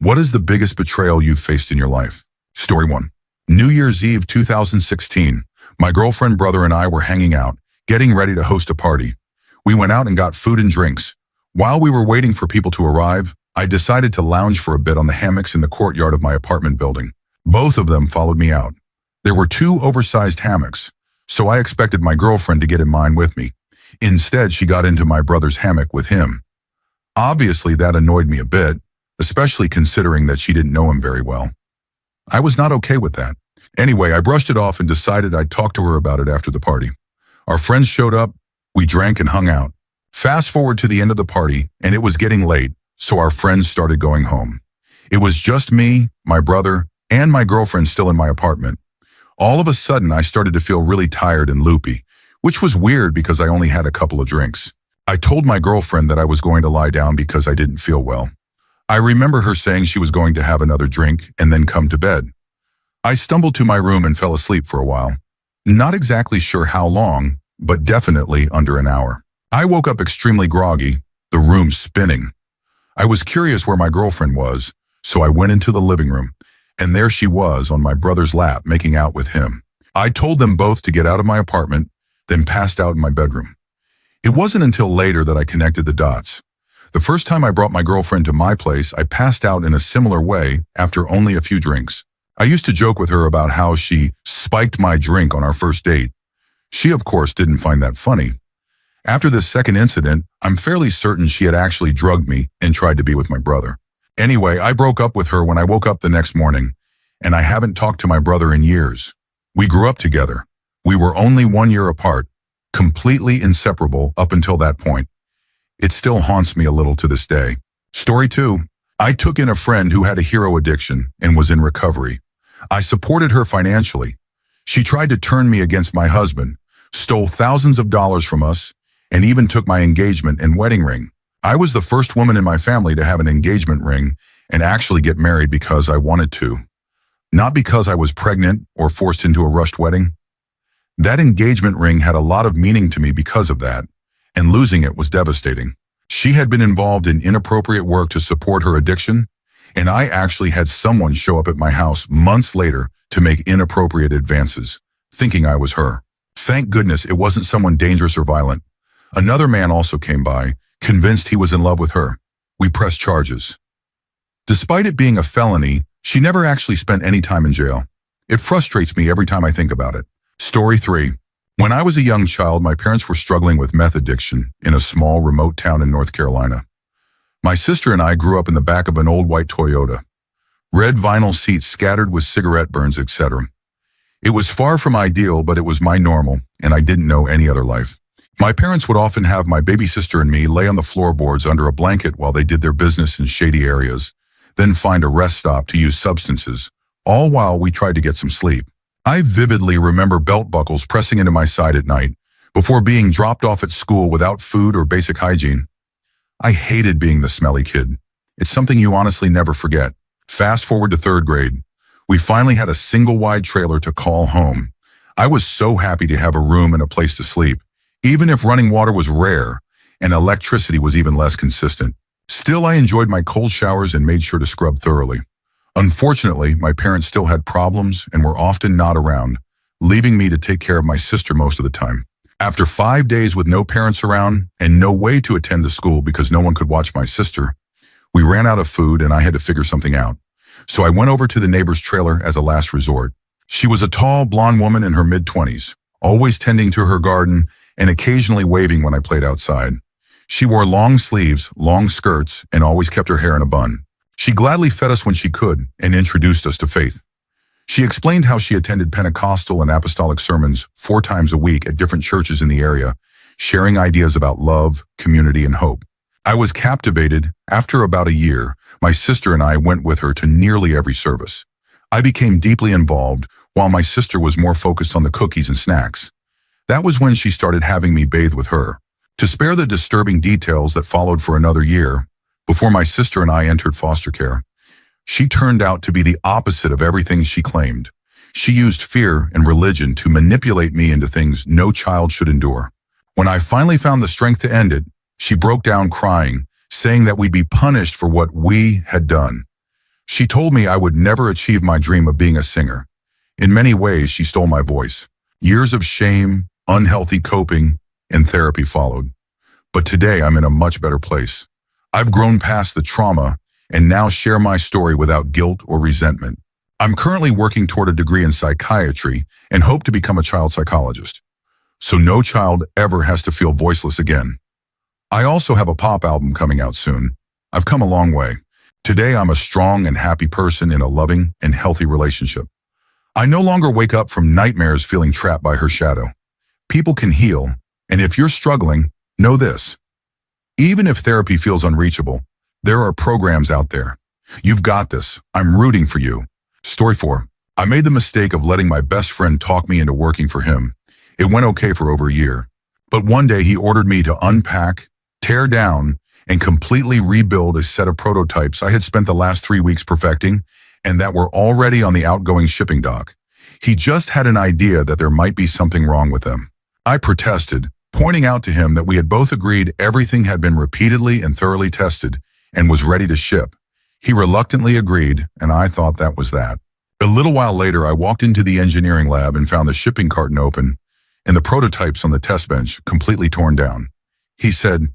What is the biggest betrayal you've faced in your life? Story 1. New Year's Eve 2016. My girlfriend, brother, and I were hanging out, getting ready to host a party. We went out and got food and drinks. While we were waiting for people to arrive, I decided to lounge for a bit on the hammocks in the courtyard of my apartment building. Both of them followed me out. There were 2 oversized hammocks, so I expected my girlfriend to get in mine with me. Instead, she got into my brother's hammock with him. Obviously, that annoyed me a bit, especially considering that she didn't know him very well. I was not okay with that. Anyway, I brushed it off and decided I'd talk to her about it after the party. Our friends showed up, we drank and hung out. Fast forward to the end of the party, and it was getting late, so our friends started going home. It was just me, my brother, and my girlfriend still in my apartment. All of a sudden, I started to feel really tired and loopy, which was weird because I only had a couple of drinks. I told my girlfriend that I was going to lie down because I didn't feel well. I remember her saying she was going to have another drink and then come to bed. I stumbled to my room and fell asleep for a while. Not exactly sure how long, but definitely under an hour. I woke up extremely groggy, the room spinning. I was curious where my girlfriend was, so I went into the living room, and there she was on my brother's lap making out with him. I told them both to get out of my apartment, then passed out in my bedroom. It wasn't until later that I connected the dots. The first time I brought my girlfriend to my place, I passed out in a similar way after only a few drinks. I used to joke with her about how she spiked my drink on our first date. She, of course, didn't find that funny. After this second incident, I'm fairly certain she had actually drugged me and tried to be with my brother. Anyway, I broke up with her when I woke up the next morning, and I haven't talked to my brother in years. We grew up together. We were only 1 year apart, completely inseparable up until that point. It still haunts me a little to this day. Story 2. I took in a friend who had a hero addiction and was in recovery. I supported her financially. She tried to turn me against my husband, stole thousands of dollars from us, and even took my engagement and wedding ring. I was the first woman in my family to have an engagement ring and actually get married because I wanted to, not because I was pregnant or forced into a rushed wedding. That engagement ring had a lot of meaning to me because of that, and losing it was devastating. She had been involved in inappropriate work to support her addiction, and I actually had someone show up at my house months later to make inappropriate advances, thinking I was her. Thank goodness it wasn't someone dangerous or violent. Another man also came by, convinced he was in love with her. We pressed charges. Despite it being a felony, she never actually spent any time in jail. It frustrates me every time I think about it. Story 3. When I was a young child, my parents were struggling with meth addiction in a small, remote town in North Carolina. My sister and I grew up in the back of an old white Toyota. Red vinyl seats scattered with cigarette burns, etc. It was far from ideal, but it was my normal, and I didn't know any other life. My parents would often have my baby sister and me lay on the floorboards under a blanket while they did their business in shady areas, then find a rest stop to use substances, all while we tried to get some sleep. I vividly remember belt buckles pressing into my side at night before being dropped off at school without food or basic hygiene. I hated being the smelly kid. It's something you honestly never forget. Fast forward to 3rd grade. We finally had a single-wide trailer to call home. I was so happy to have a room and a place to sleep, even if running water was rare and electricity was even less consistent. Still, I enjoyed my cold showers and made sure to scrub thoroughly. Unfortunately, my parents still had problems and were often not around, leaving me to take care of my sister most of the time. After 5 days with no parents around and no way to attend to school because no one could watch my sister, we ran out of food and I had to figure something out. So I went over to the neighbor's trailer as a last resort. She was a tall, blonde woman in her mid-20s, always tending to her garden and occasionally waving when I played outside. She wore long sleeves, long skirts, and always kept her hair in a bun. She gladly fed us when she could and introduced us to faith. She explained how she attended Pentecostal and apostolic sermons 4 times a week at different churches in the area, sharing ideas about love, community, and hope. I was captivated. After about a year, my sister and I went with her to nearly every service. I became deeply involved, while my sister was more focused on the cookies and snacks. That was when she started having me bathe with her. To spare the disturbing details that followed for another year, before my sister and I entered foster care, she turned out to be the opposite of everything she claimed. She used fear and religion to manipulate me into things no child should endure. When I finally found the strength to end it, she broke down crying, saying that we'd be punished for what we had done. She told me I would never achieve my dream of being a singer. In many ways, she stole my voice. Years of shame, unhealthy coping, and therapy followed. But today I'm in a much better place. I've grown past the trauma and now share my story without guilt or resentment. I'm currently working toward a degree in psychiatry and hope to become a child psychologist, so no child ever has to feel voiceless again. I also have a pop album coming out soon. I've come a long way. Today I'm a strong and happy person in a loving and healthy relationship. I no longer wake up from nightmares feeling trapped by her shadow. People can heal, and if you're struggling, know this. Even if therapy feels unreachable, there are programs out there. You've got this. I'm rooting for you. Story 4. I made the mistake of letting my best friend talk me into working for him. It went okay for over a year. But one day he ordered me to unpack, tear down, and completely rebuild a set of prototypes I had spent the last 3 weeks perfecting and that were already on the outgoing shipping dock. He just had an idea that there might be something wrong with them. I protested, pointing out to him that we had both agreed everything had been repeatedly and thoroughly tested and was ready to ship. He reluctantly agreed, and I thought that was that. A little while later, I walked into the engineering lab and found the shipping carton open and the prototypes on the test bench completely torn down. He said,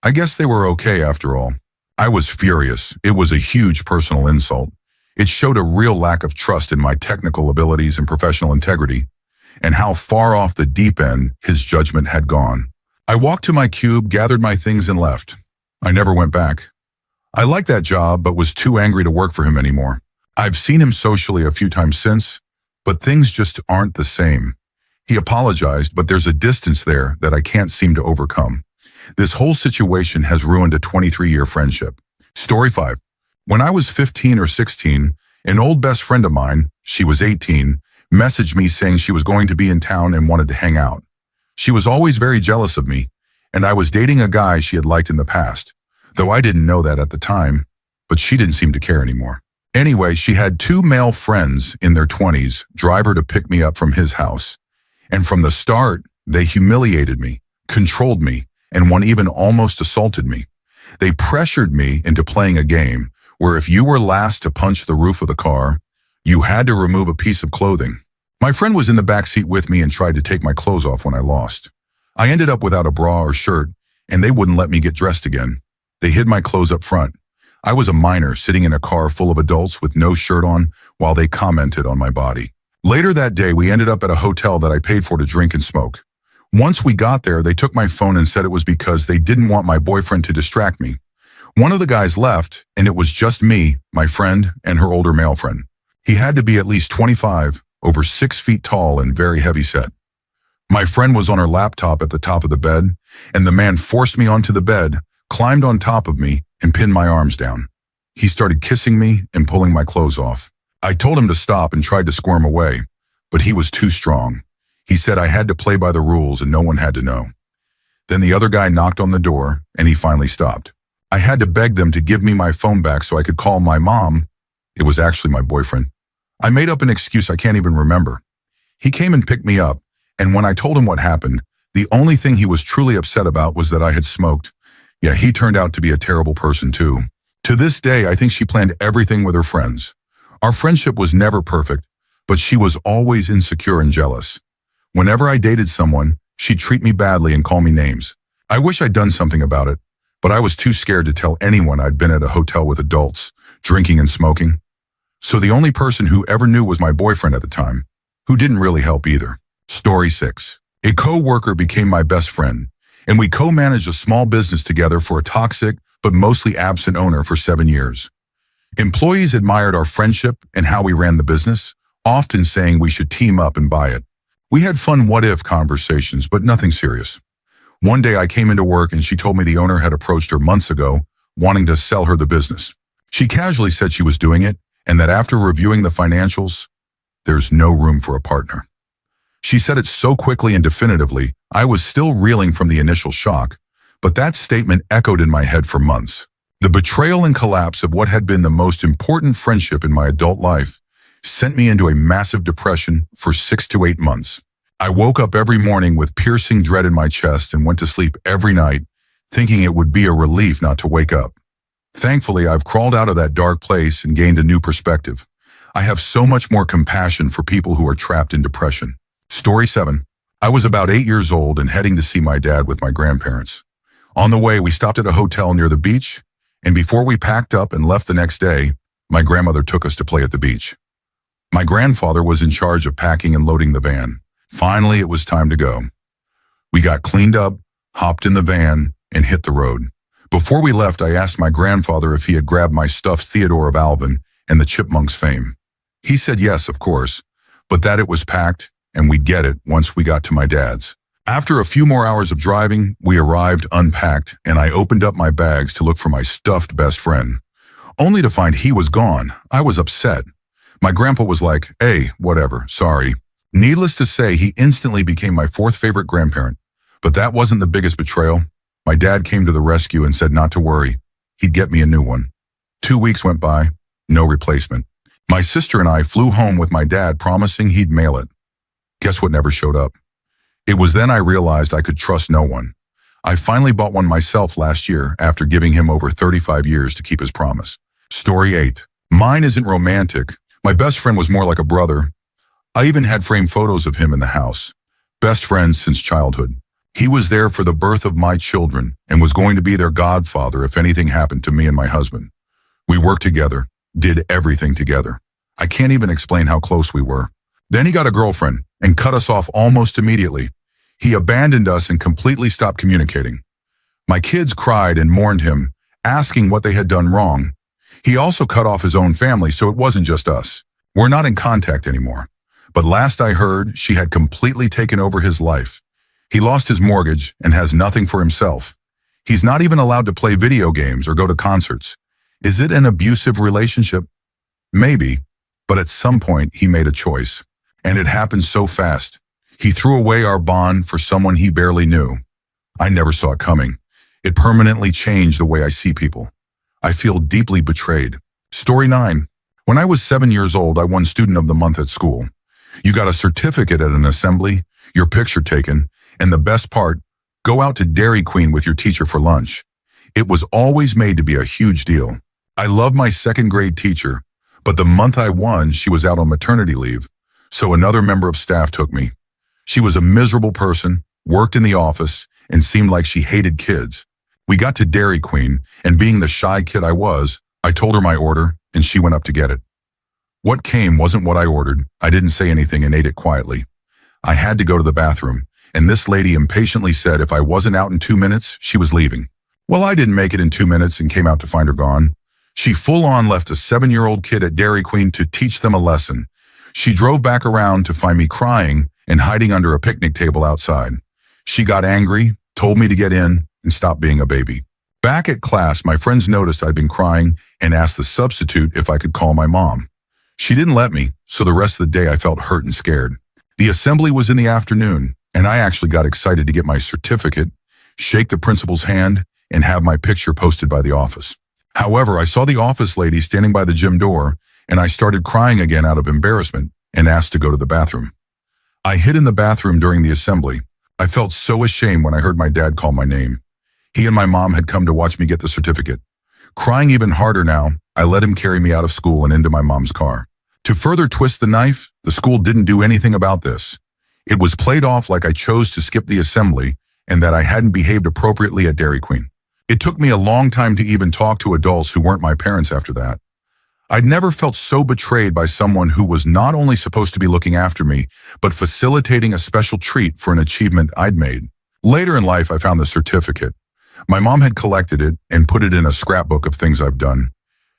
"I guess they were okay after all." I was furious. It was a huge personal insult. It showed a real lack of trust in my technical abilities and professional integrity, and how far off the deep end his judgment had gone. I walked to my cube, gathered my things, and left. I never went back. I liked that job, but was too angry to work for him anymore. I've seen him socially a few times since, but things just aren't the same. He apologized, but there's a distance there that I can't seem to overcome. This whole situation has ruined a 23-year friendship. Story 5. When I was 15 or 16, an old best friend of mine, she was 18, messaged me saying she was going to be in town and wanted to hang out. She was always very jealous of me, and I was dating a guy she had liked in the past, though I didn't know that at the time, but she didn't seem to care anymore. Anyway, she had 2 male friends in their 20s drive her to pick me up from his house. And from the start, they humiliated me, controlled me, and one even almost assaulted me. They pressured me into playing a game where if you were last to punch the roof of the car, you had to remove a piece of clothing. My friend was in the back seat with me and tried to take my clothes off when I lost. I ended up without a bra or shirt, and they wouldn't let me get dressed again. They hid my clothes up front. I was a minor sitting in a car full of adults with no shirt on while they commented on my body. Later that day, we ended up at a hotel that I paid for to drink and smoke. Once we got there, they took my phone and said it was because they didn't want my boyfriend to distract me. One of the guys left, and it was just me, my friend, and her older male friend. He had to be at least 25, over 6 feet tall and very heavy set. My friend was on her laptop at the top of the bed, and the man forced me onto the bed, climbed on top of me, and pinned my arms down. He started kissing me and pulling my clothes off. I told him to stop and tried to squirm away, but he was too strong. He said I had to play by the rules and no one had to know. Then the other guy knocked on the door, and he finally stopped. I had to beg them to give me my phone back so I could call my mom. It was actually my boyfriend. I made up an excuse I can't even remember. He came and picked me up, and when I told him what happened, the only thing he was truly upset about was that I had smoked. Yeah, he turned out to be a terrible person too. To this day, I think she planned everything with her friends. Our friendship was never perfect, but she was always insecure and jealous. Whenever I dated someone, she'd treat me badly and call me names. I wish I'd done something about it, but I was too scared to tell anyone I'd been at a hotel with adults, drinking and smoking. So the only person who ever knew was my boyfriend at the time, who didn't really help either. Story 6. A co-worker became my best friend, and we co-managed a small business together for a toxic but mostly absent owner for 7 years. Employees admired our friendship and how we ran the business, often saying we should team up and buy it. We had fun what-if conversations, but nothing serious. One day I came into work and she told me the owner had approached her months ago, wanting to sell her the business. She casually said she was doing it, and that after reviewing the financials, there's no room for a partner. She said it so quickly and definitively, I was still reeling from the initial shock, but that statement echoed in my head for months. The betrayal and collapse of what had been the most important friendship in my adult life sent me into a massive depression for 6 to 8 months. I woke up every morning with piercing dread in my chest and went to sleep every night, thinking it would be a relief not to wake up. Thankfully, I've crawled out of that dark place and gained a new perspective. I have so much more compassion for people who are trapped in depression. Story 7. I was about 8 years old and heading to see my dad with my grandparents. On the way, we stopped at a hotel near the beach, and before we packed up and left the next day, my grandmother took us to play at the beach. My grandfather was in charge of packing and loading the van. Finally, it was time to go. We got cleaned up, hopped in the van, and hit the road. Before we left, I asked my grandfather if he had grabbed my stuffed Theodore of Alvin and the Chipmunks fame. He said yes, of course, but that it was packed and we'd get it once we got to my dad's. After a few more hours of driving, we arrived unpacked and I opened up my bags to look for my stuffed best friend. Only to find he was gone. I was upset. My grandpa was like, "Hey, whatever, sorry." Needless to say, he instantly became my fourth favorite grandparent. But that wasn't the biggest betrayal. My dad came to the rescue and said not to worry. He'd get me a new one. 2 weeks went by, no replacement. My sister and I flew home with my dad promising he'd mail it. Guess what never showed up? It was then I realized I could trust no one. I finally bought one myself last year after giving him over 35 years to keep his promise. Story 8. Mine isn't romantic. My best friend was more like a brother. I even had framed photos of him in the house. Best friends since childhood. He was there for the birth of my children and was going to be their godfather if anything happened to me and my husband. We worked together, did everything together. I can't even explain how close we were. Then he got a girlfriend and cut us off almost immediately. He abandoned us and completely stopped communicating. My kids cried and mourned him, asking what they had done wrong. He also cut off his own family, so it wasn't just us. We're not in contact anymore. But last I heard, she had completely taken over his life. He lost his mortgage and has nothing for himself. He's not even allowed to play video games or go to concerts. Is it an abusive relationship? Maybe, but at some point he made a choice. And it happened so fast. He threw away our bond for someone he barely knew. I never saw it coming. It permanently changed the way I see people. I feel deeply betrayed. Story 9. When I was 7 years old, I won Student of the Month at school. You got a certificate at an assembly, your picture taken, and the best part, go out to Dairy Queen with your teacher for lunch. It was always made to be a huge deal. I love my second grade teacher, but the month I won, she was out on maternity leave, so another member of staff took me. She was a miserable person, worked in the office, and seemed like she hated kids. We got to Dairy Queen, and being the shy kid I was, I told her my order, and she went up to get it. What came wasn't what I ordered. I didn't say anything and ate it quietly. I had to go to the bathroom, and this lady impatiently said if I wasn't out in 2 minutes, she was leaving. Well, I didn't make it in 2 minutes and came out to find her gone. She full-on left a 7-year-old kid at Dairy Queen to teach them a lesson. She drove back around to find me crying and hiding under a picnic table outside. She got angry, told me to get in, and stop being a baby. Back at class, my friends noticed I'd been crying and asked the substitute if I could call my mom. She didn't let me, so the rest of the day I felt hurt and scared. The assembly was in the afternoon, and I actually got excited to get my certificate, shake the principal's hand, and have my picture posted by the office. However, I saw the office lady standing by the gym door, and I started crying again out of embarrassment and asked to go to the bathroom. I hid in the bathroom during the assembly. I felt so ashamed when I heard my dad call my name. He and my mom had come to watch me get the certificate. Crying even harder now, I let him carry me out of school and into my mom's car. To further twist the knife, the school didn't do anything about this. It was played off like I chose to skip the assembly and that I hadn't behaved appropriately at Dairy Queen. It took me a long time to even talk to adults who weren't my parents after that. I'd never felt so betrayed by someone who was not only supposed to be looking after me, but facilitating a special treat for an achievement I'd made. Later in life, I found the certificate. My mom had collected it and put it in a scrapbook of things I've done.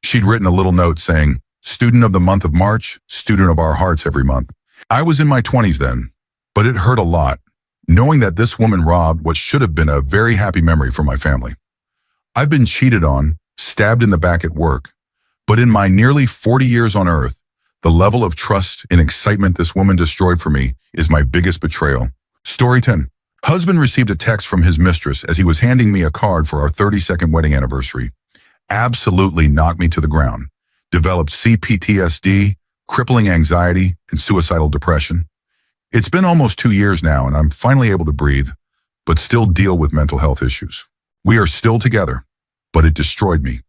She'd written a little note saying, "Student of the month of March, student of our hearts every month." I was in my 20s then, but it hurt a lot, knowing that this woman robbed what should have been a very happy memory for my family. I've been cheated on, stabbed in the back at work, but in my nearly 40 years on earth, the level of trust and excitement this woman destroyed for me is my biggest betrayal. Story 10. Husband received a text from his mistress as he was handing me a card for our 32nd wedding anniversary. Absolutely knocked me to the ground. Developed CPTSD, crippling anxiety, and suicidal depression. It's been almost 2 years now and I'm finally able to breathe, but still deal with mental health issues. We are still together, but it destroyed me.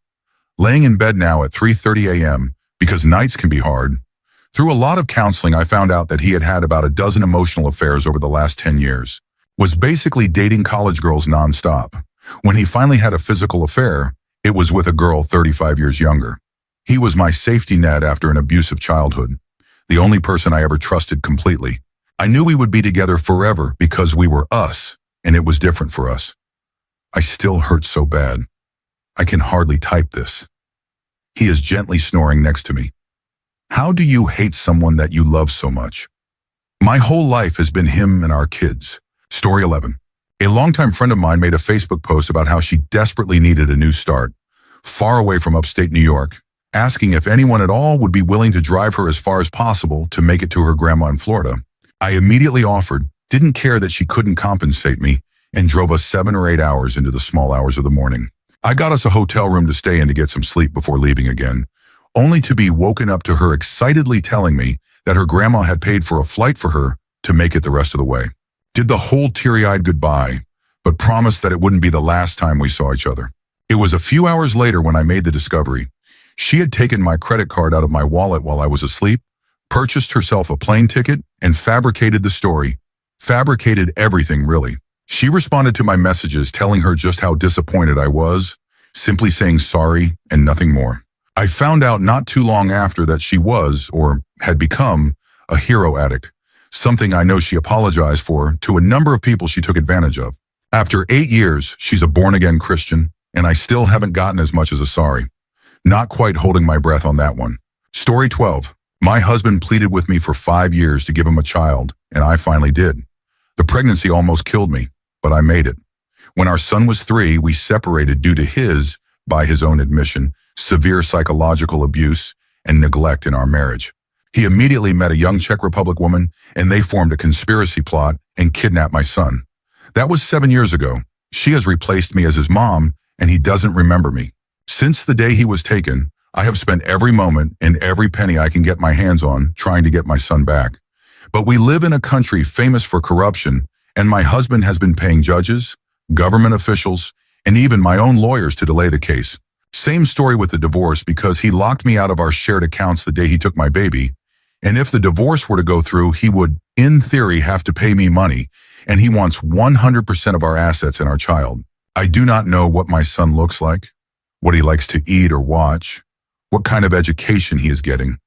laying in bed now at 3:30 a.m. because nights can be hard. Through a lot of counseling, I found out that he had had about a dozen emotional affairs over the last 10 years, was basically dating college girls nonstop. When he finally had a physical affair, it was with a girl 35 years younger. He was my safety net after an abusive childhood, the only person I ever trusted completely. I knew we would be together forever because we were us, and it was different for us. I still hurt so bad. I can hardly type this. He is gently snoring next to me. How do you hate someone that you love so much? My whole life has been him and our kids. Story 11. A longtime friend of mine made a Facebook post about how she desperately needed a new start, far away from upstate New York, asking if anyone at all would be willing to drive her as far as possible to make it to her grandma in Florida. I immediately offered, didn't care that she couldn't compensate me, and drove us 7 or 8 hours into the small hours of the morning. I got us a hotel room to stay in to get some sleep before leaving again, only to be woken up to her excitedly telling me that her grandma had paid for a flight for her to make it the rest of the way. Did the whole teary-eyed goodbye, but promised that it wouldn't be the last time we saw each other. It was a few hours later when I made the discovery. She had taken my credit card out of my wallet while I was asleep, purchased herself a plane ticket, and fabricated the story. Fabricated everything, really. She responded to my messages telling her just how disappointed I was, simply saying sorry and nothing more. I found out not too long after that she was, or had become, a hero addict, something I know she apologized for to a number of people she took advantage of. After 8 years, she's a born-again Christian, and I still haven't gotten as much as a sorry. Not quite holding my breath on that one. Story 12. My husband pleaded with me for 5 years to give him a child, and I finally did. The pregnancy almost killed me, but I made it. When our son was 3, we separated due to his, by his own admission, severe psychological abuse and neglect in our marriage. He immediately met a young Czech Republic woman, and they formed a conspiracy plot and kidnapped my son. That was 7 years ago. She has replaced me as his mom, and he doesn't remember me. Since the day he was taken, I have spent every moment and every penny I can get my hands on trying to get my son back. But we live in a country famous for corruption, and my husband has been paying judges, government officials, and even my own lawyers to delay the case. Same story with the divorce, because he locked me out of our shared accounts the day he took my baby, and if the divorce were to go through, he would, in theory, have to pay me money, and he wants 100% of our assets and our child. I do not know what my son looks like, what he likes to eat or watch, what kind of education he is getting,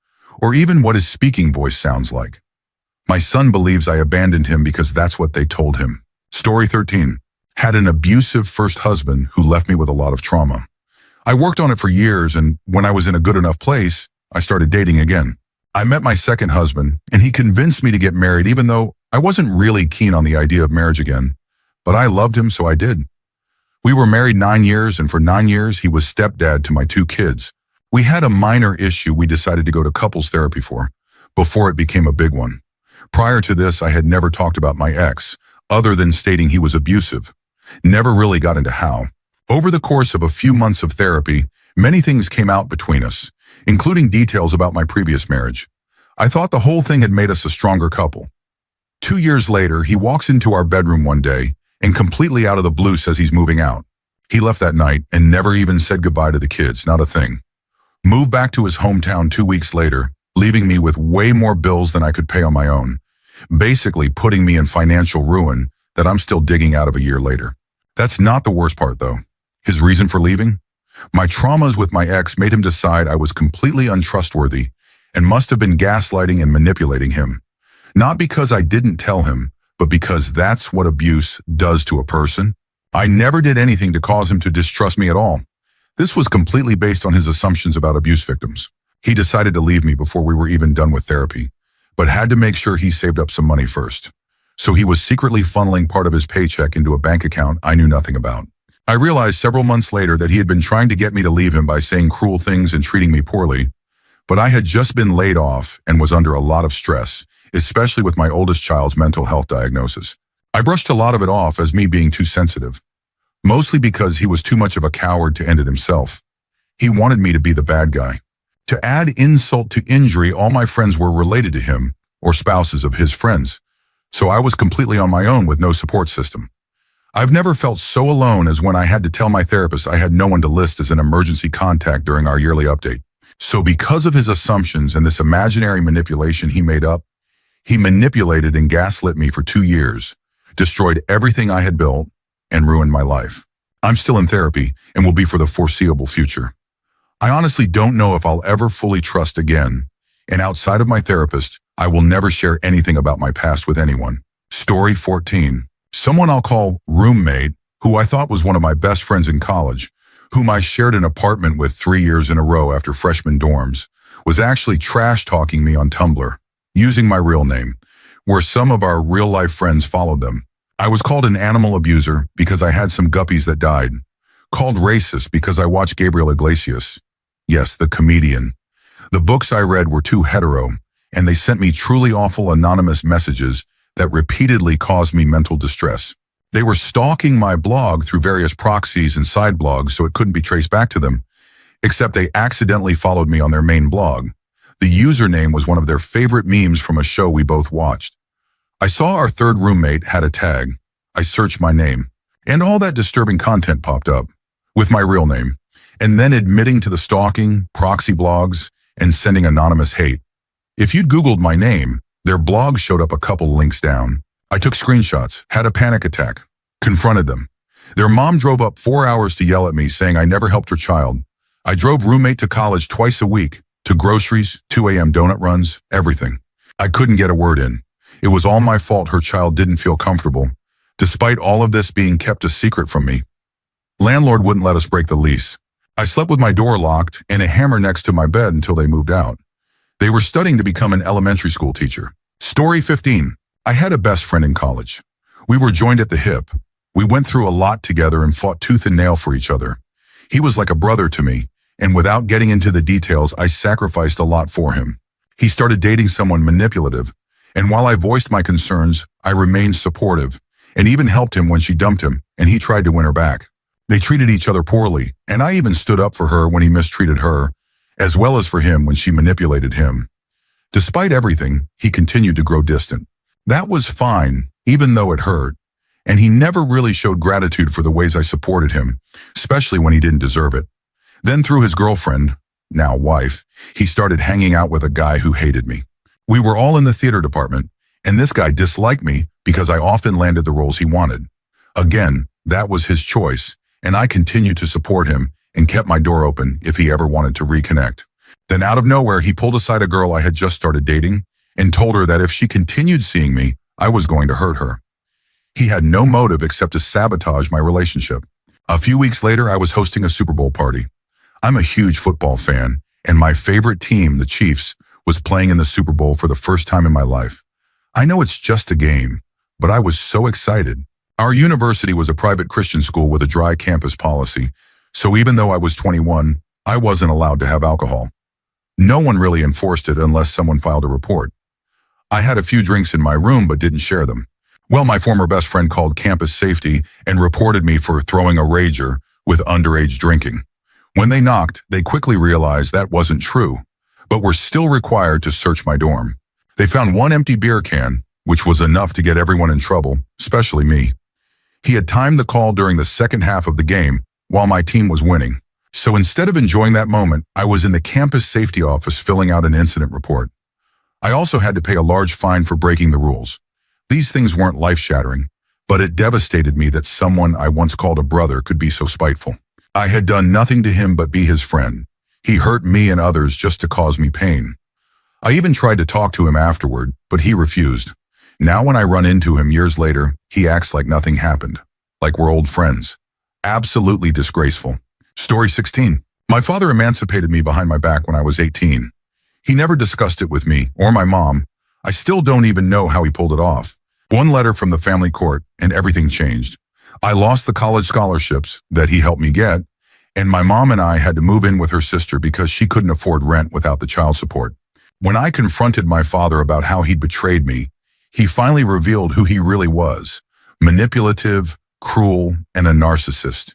or even what his speaking voice sounds like. My son believes I abandoned him because that's what they told him. Story 13. Had an abusive first husband who left me with a lot of trauma. I worked on it for years, and when I was in a good enough place, I started dating again. I met my second husband, and he convinced me to get married even though I wasn't really keen on the idea of marriage again. But I loved him, so I did. We were married 9 years, and for 9 years, he was stepdad to my 2 kids. We had a minor issue we decided to go to couples therapy for, before it became a big one. Prior to this, I had never talked about my ex, other than stating he was abusive. Never really got into how. Over the course of a few months of therapy, many things came out between us, including details about my previous marriage. I thought the whole thing had made us a stronger couple. 2 years later, he walks into our bedroom one day and completely out of the blue says he's moving out. He left that night and never even said goodbye to the kids, not a thing. Moved back to his hometown 2 weeks later, leaving me with way more bills than I could pay on my own, basically putting me in financial ruin that I'm still digging out of a year later. That's not the worst part, though. His reason for leaving? My traumas with my ex made him decide I was completely untrustworthy and must have been gaslighting and manipulating him. Not because I didn't tell him, but because that's what abuse does to a person. I never did anything to cause him to distrust me at all. This was completely based on his assumptions about abuse victims. He decided to leave me before we were even done with therapy, but had to make sure he saved up some money first. So he was secretly funneling part of his paycheck into a bank account I knew nothing about. I realized several months later that he had been trying to get me to leave him by saying cruel things and treating me poorly, but I had just been laid off and was under a lot of stress, especially with my oldest child's mental health diagnosis. I brushed a lot of it off as me being too sensitive, mostly because he was too much of a coward to end it himself. He wanted me to be the bad guy. To add insult to injury, all my friends were related to him or spouses of his friends, so I was completely on my own with no support system. I've never felt so alone as when I had to tell my therapist I had no one to list as an emergency contact during our yearly update. So because of his assumptions and this imaginary manipulation he made up, he manipulated and gaslit me for 2 years, destroyed everything I had built, and ruined my life. I'm still in therapy and will be for the foreseeable future. I honestly don't know if I'll ever fully trust again, and outside of my therapist, I will never share anything about my past with anyone. Story 14. Someone I'll call roommate, who I thought was one of my best friends in college, whom I shared an apartment with 3 years in a row after freshman dorms, was actually trash-talking me on Tumblr, using my real name, where some of our real-life friends followed them. I was called an animal abuser because I had some guppies that died, called racist because I watched Gabriel Iglesias. Yes, the comedian. The books I read were too hetero, and they sent me truly awful anonymous messages that repeatedly caused me mental distress. They were stalking my blog through various proxies and side blogs so it couldn't be traced back to them, except they accidentally followed me on their main blog. The username was one of their favorite memes from a show we both watched. I saw our third roommate had a tag. I searched my name, and all that disturbing content popped up, with my real name, and then admitting to the stalking, proxy blogs, and sending anonymous hate. If you'd Googled my name, their blog showed up a couple links down. I took screenshots, had a panic attack, confronted them. Their mom drove up 4 hours to yell at me, saying I never helped her child. I drove roommate to college twice a week, to groceries, 2 a.m. donut runs, everything. I couldn't get a word in. It was all my fault her child didn't feel comfortable, despite all of this being kept a secret from me. Landlord wouldn't let us break the lease. I slept with my door locked and a hammer next to my bed until they moved out. They were studying to become an elementary school teacher. Story 15. I had a best friend in college. We were joined at the hip. We went through a lot together and fought tooth and nail for each other. He was like a brother to me, and without getting into the details, I sacrificed a lot for him. He started dating someone manipulative, and while I voiced my concerns, I remained supportive, and even helped him when she dumped him, and he tried to win her back. They treated each other poorly, and I even stood up for her when he mistreated her, as well as for him when she manipulated him. Despite everything, he continued to grow distant. That was fine, even though it hurt, and he never really showed gratitude for the ways I supported him, especially when he didn't deserve it. Then through his girlfriend, now wife, he started hanging out with a guy who hated me. We were all in the theater department, and this guy disliked me because I often landed the roles he wanted. Again, that was his choice, and I continued to support him and kept my door open if he ever wanted to reconnect. Then out of nowhere, he pulled aside a girl I had just started dating and told her that if she continued seeing me, I was going to hurt her. He had no motive except to sabotage my relationship. A few weeks later, I was hosting a Super Bowl party. I'm a huge football fan, and my favorite team, the Chiefs, was playing in the Super Bowl for the first time in my life. I know it's just a game, but I was so excited. Our university was a private Christian school with a dry campus policy, so even though I was 21, I wasn't allowed to have alcohol. No one really enforced it unless someone filed a report. I had a few drinks in my room but didn't share them. Well, my former best friend called campus safety and reported me for throwing a rager with underage drinking. When they knocked, they quickly realized that wasn't true, but were still required to search my dorm. They found one empty beer can, which was enough to get everyone in trouble, especially me. He had timed the call during the second half of the game while my team was winning. So instead of enjoying that moment, I was in the campus safety office filling out an incident report. I also had to pay a large fine for breaking the rules. These things weren't life-shattering, but it devastated me that someone I once called a brother could be so spiteful. I had done nothing to him but be his friend. He hurt me and others just to cause me pain. I even tried to talk to him afterward, but he refused. Now when I run into him years later, he acts like nothing happened, like we're old friends. Absolutely disgraceful. Story 16. My father emancipated me behind my back when I was 18. He never discussed it with me or my mom. I still don't even know how he pulled it off. One letter from the family court and everything changed. I lost the college scholarships that he helped me get, and my mom and I had to move in with her sister because she couldn't afford rent without the child support. When I confronted my father about how he'd betrayed me, he finally revealed who he really was: manipulative, cruel, and a narcissist.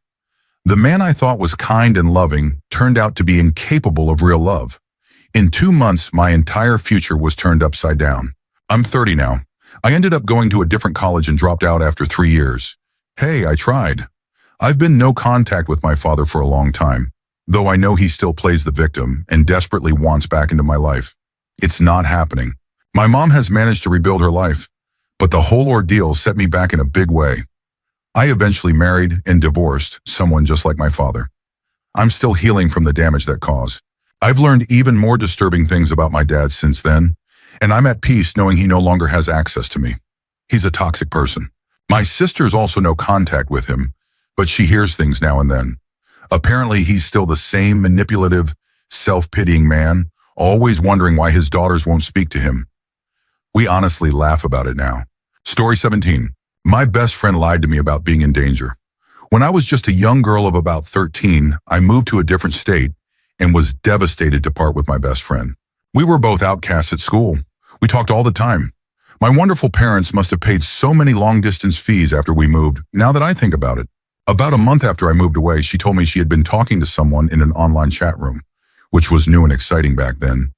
The man I thought was kind and loving turned out to be incapable of real love. In 2 months, my entire future was turned upside down. I'm 30 now. I ended up going to a different college and dropped out after 3 years. Hey, I tried. I've been no contact with my father for a long time, though I know he still plays the victim and desperately wants back into my life. It's not happening. My mom has managed to rebuild her life, but the whole ordeal set me back in a big way. I eventually married and divorced someone just like my father. I'm still healing from the damage that caused. I've learned even more disturbing things about my dad since then, and I'm at peace knowing he no longer has access to me. He's a toxic person. My sister's also no contact with him, but she hears things now and then. Apparently, he's still the same manipulative, self-pitying man, always wondering why his daughters won't speak to him. We honestly laugh about it now. Story 17. My best friend lied to me about being in danger. When I was just a young girl of about 13, I moved to a different state and was devastated to part with my best friend. We were both outcasts at school. We talked all the time. My wonderful parents must have paid so many long-distance fees after we moved, now that I think about it. About a month after I moved away, she told me she had been talking to someone in an online chat room, which was new and exciting back then,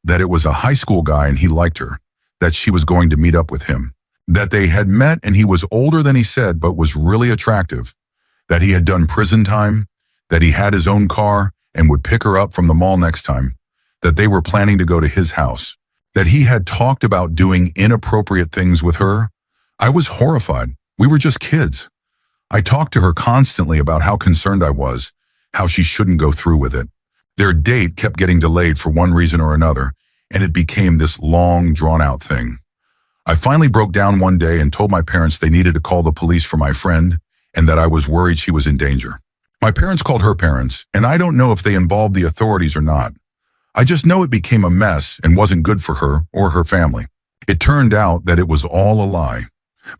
that it was a high school guy and he liked her, that she was going to meet up with him, that they had met and he was older than he said but was really attractive, that he had done prison time, that he had his own car and would pick her up from the mall next time, that they were planning to go to his house, that he had talked about doing inappropriate things with her. I was horrified. We were just kids. I talked to her constantly about how concerned I was, how she shouldn't go through with it. Their date kept getting delayed for one reason or another, and it became this long, drawn-out thing. I finally broke down one day and told my parents they needed to call the police for my friend and that I was worried she was in danger. My parents called her parents, and I don't know if they involved the authorities or not. I just know it became a mess and wasn't good for her or her family. It turned out that it was all a lie.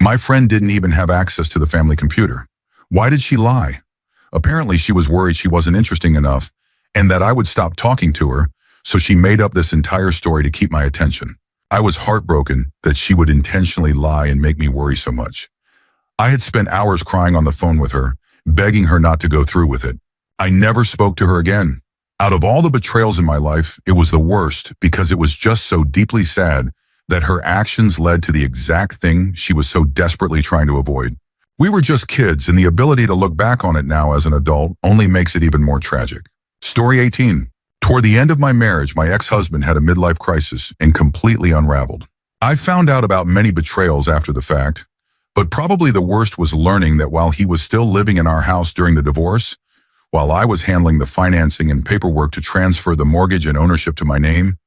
My friend didn't even have access to the family computer. Why did she lie? Apparently she was worried she wasn't interesting enough and that I would stop talking to her, so she made up this entire story to keep my attention. I was heartbroken that she would intentionally lie and make me worry so much. I had spent hours crying on the phone with her, begging her not to go through with it. I never spoke to her again. Out of all the betrayals in my life, it was the worst because it was just so deeply sad that her actions led to the exact thing she was so desperately trying to avoid. We were just kids, and the ability to look back on it now as an adult only makes it even more tragic. Story 18. Toward the end of my marriage, my ex-husband had a midlife crisis and completely unraveled. I found out about many betrayals after the fact, but probably the worst was learning that while he was still living in our house during the divorce, while I was handling the financing and paperwork to transfer the mortgage and ownership to my name,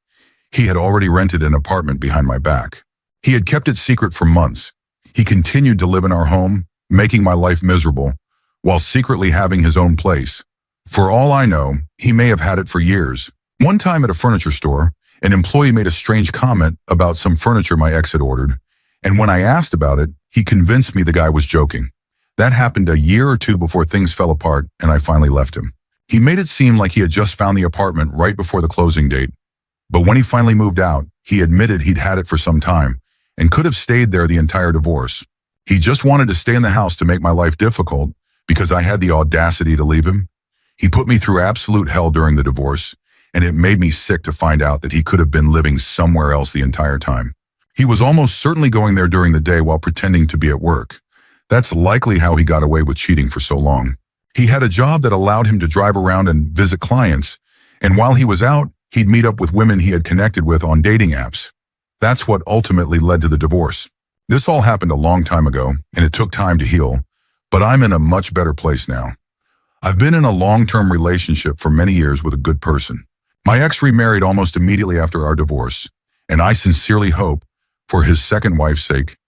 he had already rented an apartment behind my back. He had kept it secret for months. He continued to live in our home, making my life miserable, while secretly having his own place. For all I know, he may have had it for years. One time at a furniture store, an employee made a strange comment about some furniture my ex had ordered, and when I asked about it, he convinced me the guy was joking. That happened a year or two before things fell apart and I finally left him. He made it seem like he had just found the apartment right before the closing date. But when he finally moved out, he admitted he'd had it for some time and could have stayed there the entire divorce. He just wanted to stay in the house to make my life difficult because I had the audacity to leave him. He put me through absolute hell during the divorce, and it made me sick to find out that he could have been living somewhere else the entire time. He was almost certainly going there during the day while pretending to be at work. That's likely how he got away with cheating for so long. He had a job that allowed him to drive around and visit clients, and while he was out, he'd meet up with women he had connected with on dating apps. That's what ultimately led to the divorce. This all happened a long time ago, and it took time to heal, but I'm in a much better place now. I've been in a long-term relationship for many years with a good person. My ex remarried almost immediately after our divorce, and I sincerely hope, for his second wife's sake,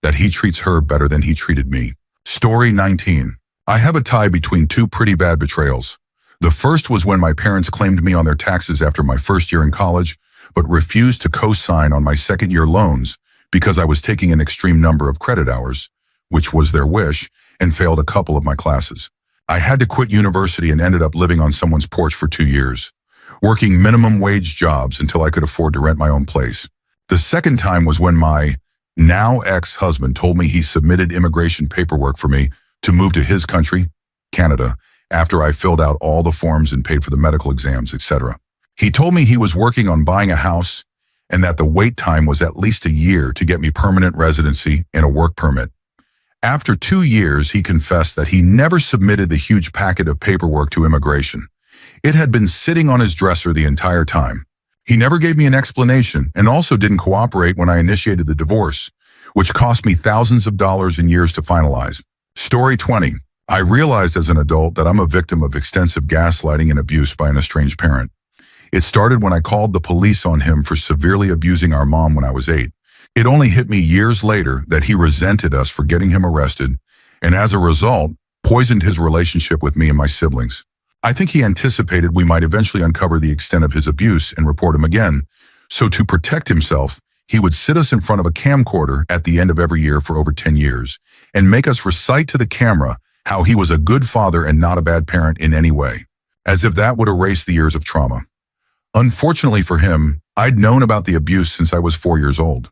that he treats her better than he treated me. Story 19. I have a tie between two pretty bad betrayals. The first was when my parents claimed me on their taxes after my first year in college, but refused to co-sign on my second-year loans because I was taking an extreme number of credit hours, which was their wish, and failed a couple of my classes. I had to quit university and ended up living on someone's porch for 2 years, working minimum wage jobs until I could afford to rent my own place. The second time was when my now ex-husband told me he submitted immigration paperwork for me to move to his country, Canada, after I filled out all the forms and paid for the medical exams, etc. He told me he was working on buying a house and that the wait time was at least a year to get me permanent residency and a work permit. After 2 years, he confessed that he never submitted the huge packet of paperwork to immigration. It had been sitting on his dresser the entire time. He never gave me an explanation and also didn't cooperate when I initiated the divorce, which cost me thousands of dollars and years to finalize. Story 20. I realized as an adult that I'm a victim of extensive gaslighting and abuse by an estranged parent. It started when I called the police on him for severely abusing our mom when I was 8. It only hit me years later that he resented us for getting him arrested, and as a result, poisoned his relationship with me and my siblings. I think he anticipated we might eventually uncover the extent of his abuse and report him again, so to protect himself, he would sit us in front of a camcorder at the end of every year for over 10 years and make us recite to the camera how he was a good father and not a bad parent in any way, as if that would erase the years of trauma. Unfortunately for him, I'd known about the abuse since I was 4 years old.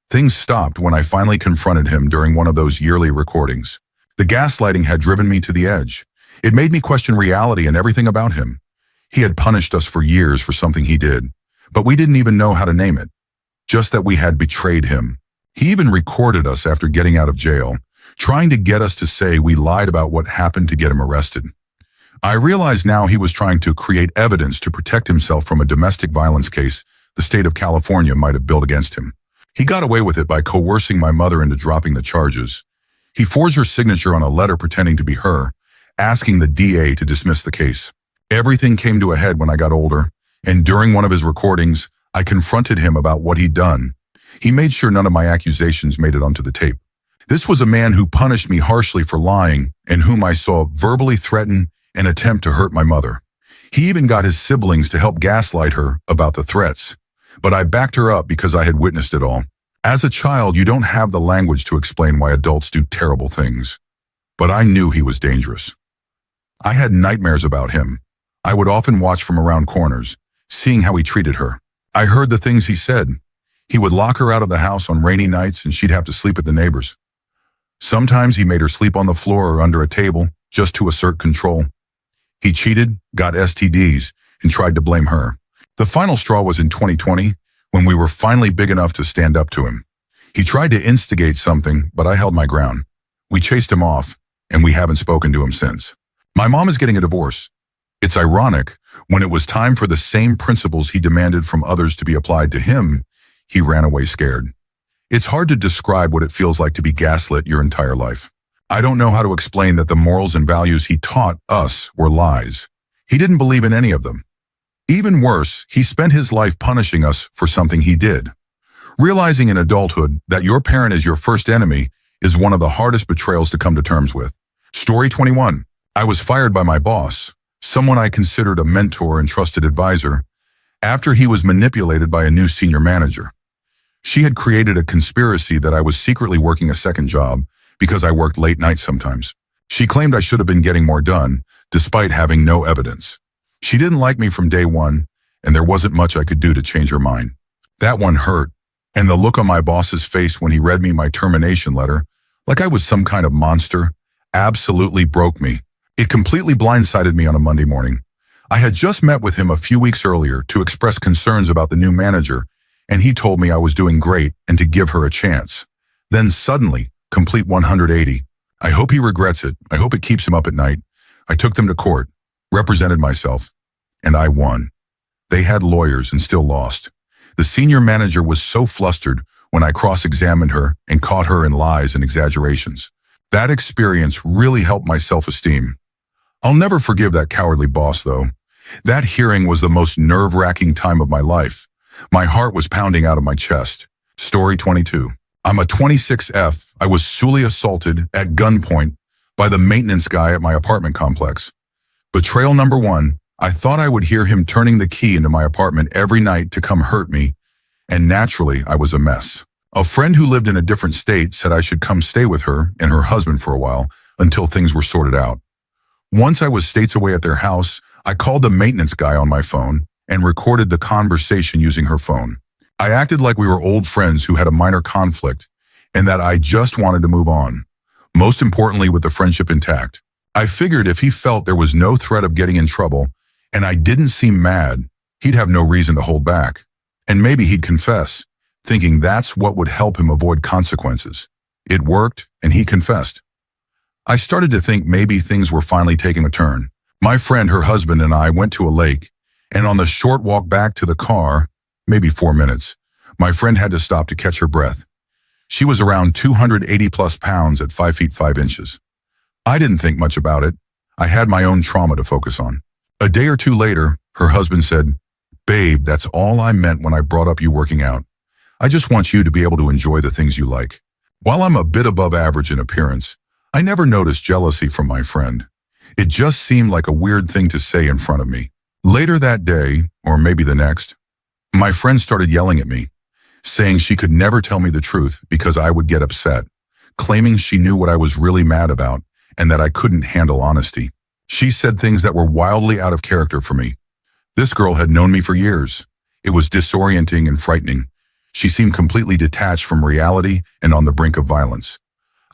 Things stopped when I finally confronted him during one of those yearly recordings. The gaslighting had driven me to the edge. It made me question reality and everything about him. He had punished us for years for something he did, but we didn't even know how to name it, just that we had betrayed him. He even recorded us after getting out of jail, trying to get us to say we lied about what happened to get him arrested. I realize now he was trying to create evidence to protect himself from a domestic violence case the state of California might have built against him. He got away with it by coercing my mother into dropping the charges. He forged her signature on a letter pretending to be her, asking the DA to dismiss the case. Everything came to a head when I got older, and during one of his recordings, I confronted him about what he'd done. He made sure none of my accusations made it onto the tape. This was a man who punished me harshly for lying and whom I saw verbally threaten and attempt to hurt my mother. He even got his siblings to help gaslight her about the threats, but I backed her up because I had witnessed it all. As a child, you don't have the language to explain why adults do terrible things, but I knew he was dangerous. I had nightmares about him. I would often watch from around corners, seeing how he treated her. I heard the things he said. He would lock her out of the house on rainy nights and she'd have to sleep at the neighbors. Sometimes he made her sleep on the floor or under a table just to assert control. He cheated, got STDs, and tried to blame her. The final straw was in 2020 when we were finally big enough to stand up to him. He tried to instigate something, but I held my ground. We chased him off, and we haven't spoken to him since. My mom is getting a divorce. It's ironic, when it was time for the same principles he demanded from others to be applied to him, he ran away scared. It's hard to describe what it feels like to be gaslit your entire life. I don't know how to explain that the morals and values he taught us were lies. He didn't believe in any of them. Even worse, he spent his life punishing us for something he did. Realizing in adulthood that your parent is your first enemy is one of the hardest betrayals to come to terms with. Story 21. I was fired by my boss, someone I considered a mentor and trusted advisor, after he was manipulated by a new senior manager. She had created a conspiracy that I was secretly working a second job because I worked late nights sometimes. She claimed I should have been getting more done, despite having no evidence. She didn't like me from day one, and there wasn't much I could do to change her mind. That one hurt, and the look on my boss's face when he read me my termination letter, like I was some kind of monster, absolutely broke me. It completely blindsided me on a Monday morning. I had just met with him a few weeks earlier to express concerns about the new manager, and he told me I was doing great and to give her a chance. Then suddenly, complete 180. I hope he regrets it. I hope it keeps him up at night. I took them to court, represented myself, and I won. They had lawyers and still lost. The senior manager was so flustered when I cross-examined her and caught her in lies and exaggerations. That experience really helped my self-esteem. I'll never forgive that cowardly boss, though. That hearing was the most nerve-wracking time of my life. My heart was pounding out of my chest. Story 22. I'm a 26F. I was sexually assaulted at gunpoint by the maintenance guy at my apartment complex. Betrayal number 1. I thought I would hear him turning the key into my apartment every night to come hurt me, and naturally, I was a mess. A friend who lived in a different state said I should come stay with her and her husband for a while until things were sorted out. Once I was states away at their house, I called the maintenance guy on my phone and recorded the conversation using her phone. I acted like we were old friends who had a minor conflict and that I just wanted to move on, most importantly with the friendship intact. I figured if he felt there was no threat of getting in trouble and I didn't seem mad, he'd have no reason to hold back. And maybe he'd confess, thinking that's what would help him avoid consequences. It worked, and he confessed. I started to think maybe things were finally taking a turn. My friend, her husband, and I went to a lake, and on the short walk back to the car, maybe 4 minutes, my friend had to stop to catch her breath. She was around 280 plus pounds at 5 feet 5 inches. I didn't think much about it. I had my own trauma to focus on. A day or two later, her husband said, "Babe, that's all I meant when I brought up you working out. I just want you to be able to enjoy the things you like." While I'm a bit above average in appearance, I never noticed jealousy from my friend. It just seemed like a weird thing to say in front of me. Later that day, or maybe the next, my friend started yelling at me, saying she could never tell me the truth because I would get upset, claiming she knew what I was really mad about and that I couldn't handle honesty. She said things that were wildly out of character for me. This girl had known me for years. It was disorienting and frightening. She seemed completely detached from reality and on the brink of violence.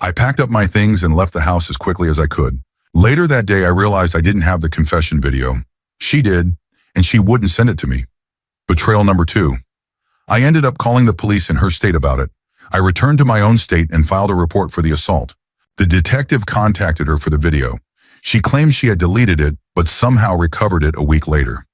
I packed up my things and left the house as quickly as I could. Later that day, I realized I didn't have the confession video. She did, and she wouldn't send it to me. Betrayal number 2. I ended up calling the police in her state about it. I returned to my own state and filed a report for the assault. The detective contacted her for the video. She claimed she had deleted it, but somehow recovered it a week later.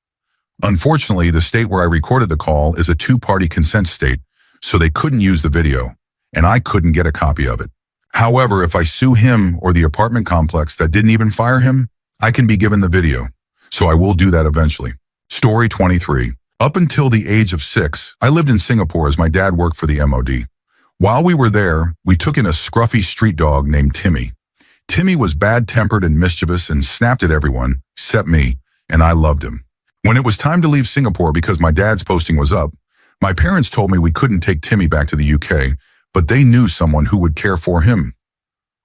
Unfortunately, the state where I recorded the call is a 2-party consent state, so they couldn't use the video, and I couldn't get a copy of it. However, if I sue him or the apartment complex that didn't even fire him, I can be given the video, so I will do that eventually. Story 23. Up until the age of 6, I lived in Singapore as my dad worked for the MOD. While we were there, we took in a scruffy street dog named Timmy. Timmy was bad-tempered and mischievous and snapped at everyone, except me, and I loved him. When it was time to leave Singapore because my dad's posting was up, my parents told me we couldn't take Timmy back to the UK, but they knew someone who would care for him.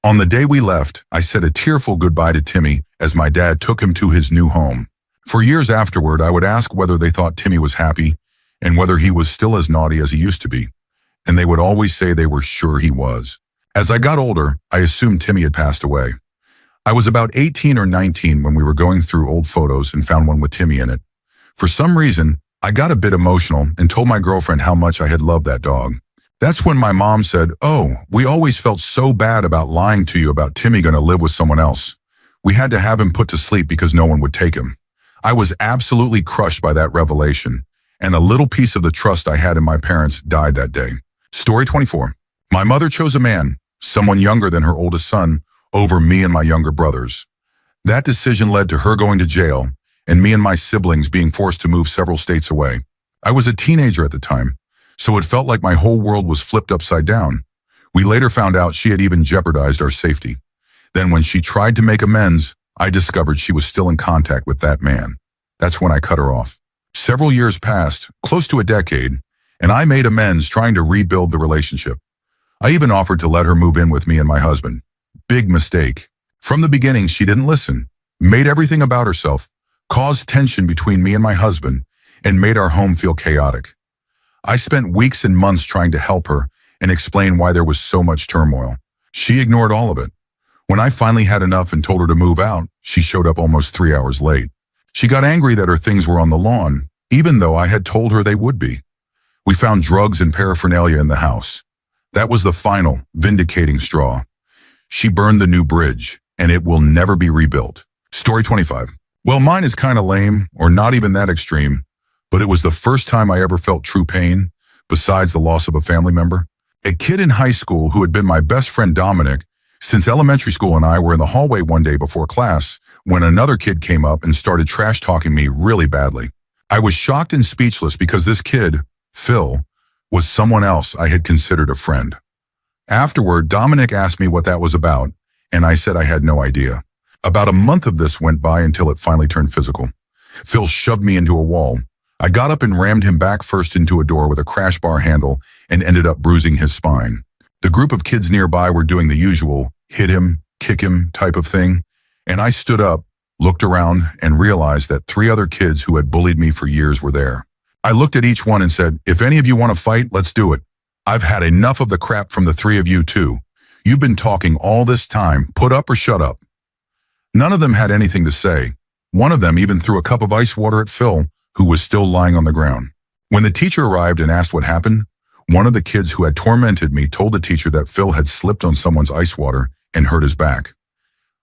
On the day we left, I said a tearful goodbye to Timmy as my dad took him to his new home. For years afterward, I would ask whether they thought Timmy was happy and whether he was still as naughty as he used to be, and they would always say they were sure he was. As I got older, I assumed Timmy had passed away. I was about 18 or 19 when we were going through old photos and found one with Timmy in it. For some reason, I got a bit emotional and told my girlfriend how much I had loved that dog. That's when my mom said, "Oh, we always felt so bad about lying to you about Timmy going to live with someone else. We had to have him put to sleep because no one would take him." I was absolutely crushed by that revelation, and a little piece of the trust I had in my parents died that day. Story 24. My mother chose a man, someone younger than her oldest son, over me and my younger brothers. That decision led to her going to jail, and me and my siblings being forced to move several states away. I was a teenager at the time, so it felt like my whole world was flipped upside down. We later found out she had even jeopardized our safety. Then when she tried to make amends, I discovered she was still in contact with that man. That's when I cut her off. Several years passed, close to a decade, and I made amends trying to rebuild the relationship. I even offered to let her move in with me and my husband. Big mistake. From the beginning, she didn't listen, made everything about herself, caused tension between me and my husband, and made our home feel chaotic. I spent weeks and months trying to help her and explain why there was so much turmoil. She ignored all of it. When I finally had enough and told her to move out, she showed up almost 3 hours late. She got angry that her things were on the lawn, even though I had told her they would be. We found drugs and paraphernalia in the house. That was the final, vindicating straw. She burned the new bridge, and it will never be rebuilt. Story 25. Well, mine is kind of lame, or not even that extreme, but it was the first time I ever felt true pain, besides the loss of a family member. A kid in high school who had been my best friend Dominic since elementary school and I were in the hallway one day before class when another kid came up and started trash-talking me really badly. I was shocked and speechless because this kid, Phil, was someone else I had considered a friend. Afterward, Dominic asked me what that was about, and I said I had no idea. About a month of this went by until it finally turned physical. Phil shoved me into a wall. I got up and rammed him back first into a door with a crash bar handle and ended up bruising his spine. The group of kids nearby were doing the usual hit him, kick him type of thing, and I stood up, looked around, and realized that 3 other kids who had bullied me for years were there. I looked at each one and said, "If any of you want to fight, let's do it. I've had enough of the crap from the 3 of you too. You've been talking all this time. Put up or shut up." None of them had anything to say. One of them even threw a cup of ice water at Phil, who was still lying on the ground. When the teacher arrived and asked what happened, One of the kids who had tormented me told the teacher that Phil had slipped on someone's ice water and hurt his back.